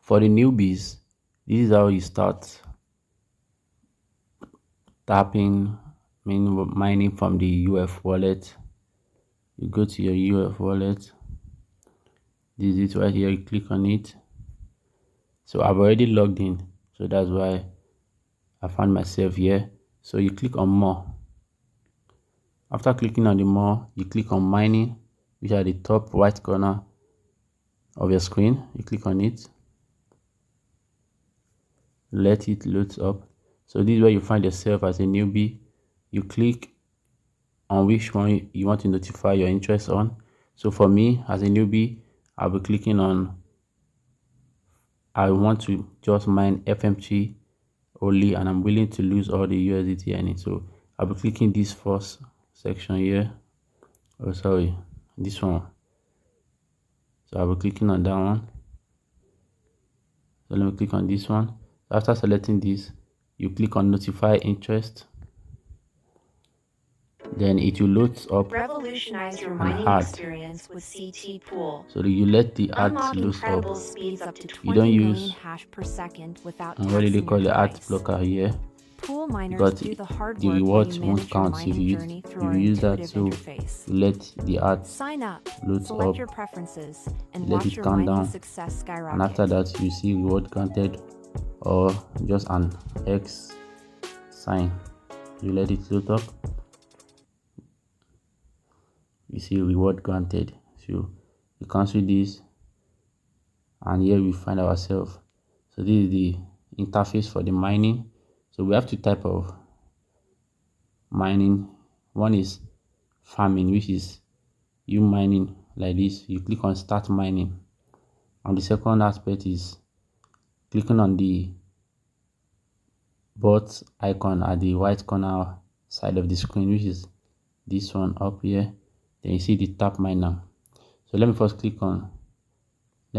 For the newbies, this is how you start tapping, mining from the UF wallet. You go to your UF wallet. This is it right here. You click on it. So I've already logged in, so that's why I found myself here. So you click on more. After clicking on the more, you click on mining, which are the top right corner of your screen. You click on it, let it load up. So this is where you find yourself as a newbie. You click on which one you want to notify your interest on. So for me as a newbie, I'll be clicking on I want to just mine FMG only, and I'm willing to lose all the USDT in it. So I'll be clicking this first section here. Oh, sorry, this one. So I'll be clicking on that one. So let me click on this one. After selecting this, you click on notify interest. Then it will load up Revolutionize your an mining ad. experience with CT Pool. So you let the ads Unlock load incredible up. speeds up to You don't 20 million use hash per second without what do they taxing call your the ad device. blocker here, Pool miners because do the hard the work while rewards you won't manage your count if mining you journey use, through our that. intuitive So interface. you let the ads Sign up, load select up, your preferences, and let watch it your count mining down, success skyrocket. and after that you see reward granted or just an X sign. You let it load up, you see reward granted. So you cancel this, and here we find ourselves. So this is the interface for the mining. So we have two type of mining. One is farming, which is you mining like this. You click on start mining, and the second aspect is clicking on the bot icon at the right corner side of the screen, which is this one up here. Then you see the tap miner. So let me first let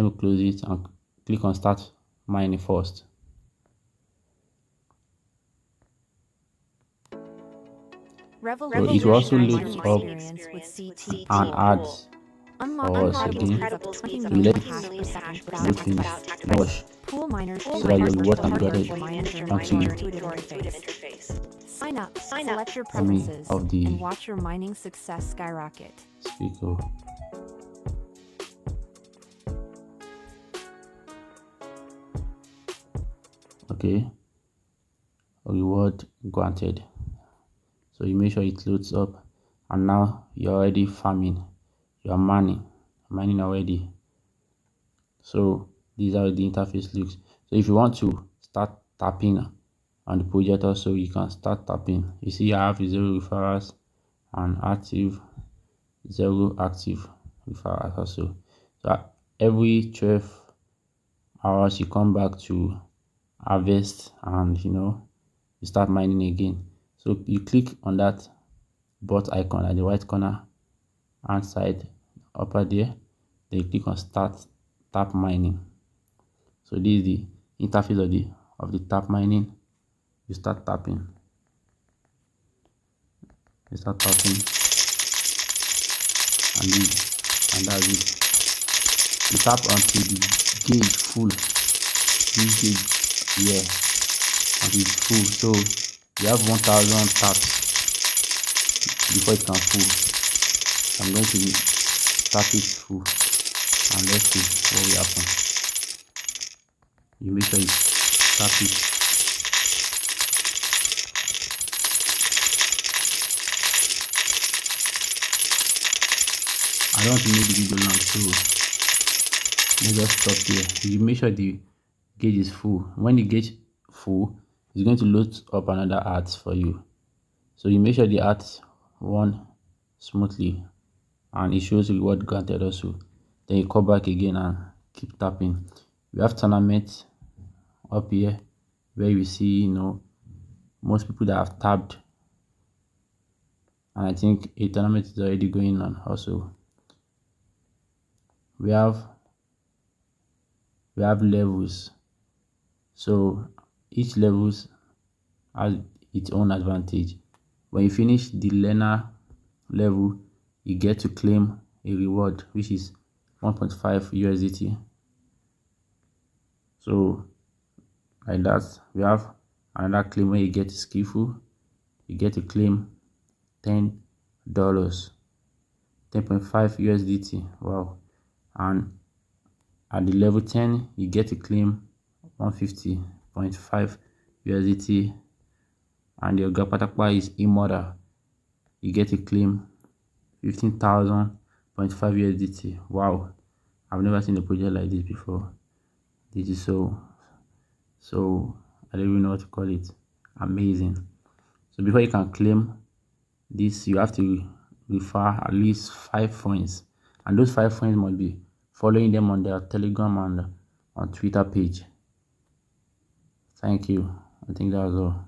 me close it and click on start mining first. So it will also load up an ad for us again. So you let it load finish, wash, Pool miners so that your reward can be granted onto you. Sign up, select your Let me preferences, off the and watch your mining success skyrocket. speaker. Okay, reward granted. So you make sure it loads up, and now you're already farming. You are mining already. So these are the interface looks. So if you want to start tapping on the project also, you can start tapping. You see I have 0 referrals and active 0 active referrals also. So every 12 hours you come back to harvest, and you start mining again. So you click on that bot icon at the right corner hand side upper there, then you click on start tap mining. So this is the interface of the tap mining. You start tapping, and that's it. You tap until the gauge full. This gauge here until it's full. So you have 1000 taps before it can full. I'm going to tap it full, and let's see what will happen. You make sure you tap it. I don't want to make the video long, so let's just stop here. You make sure the gauge is full. When the gauge full, it's going to load up another ads for you. So you make sure the ads run smoothly, and it shows reward granted also. Then you come back again and keep tapping. We have tournaments up here where you see most people that have tapped, and I think a tournament is already going on also. We have levels, so each levels has its own advantage. When you finish the learner level, you get to claim a reward which is 1.5 USDT. So like that, we have another claim where you get skillful. You get to claim $10, 10.5 USDT. Wow. And at the level 10, you get to claim 150.5 USDT. And your Gapatapa is immortal. You get to claim 15,000.5 USDT. Wow. I've never seen a project like this before. This is so I don't even know what to call it. Amazing. So before you can claim this, you have to refer at least 5 friends, and those 5 friends must be following them on their Telegram and on Twitter page. Thank you. I think that was all.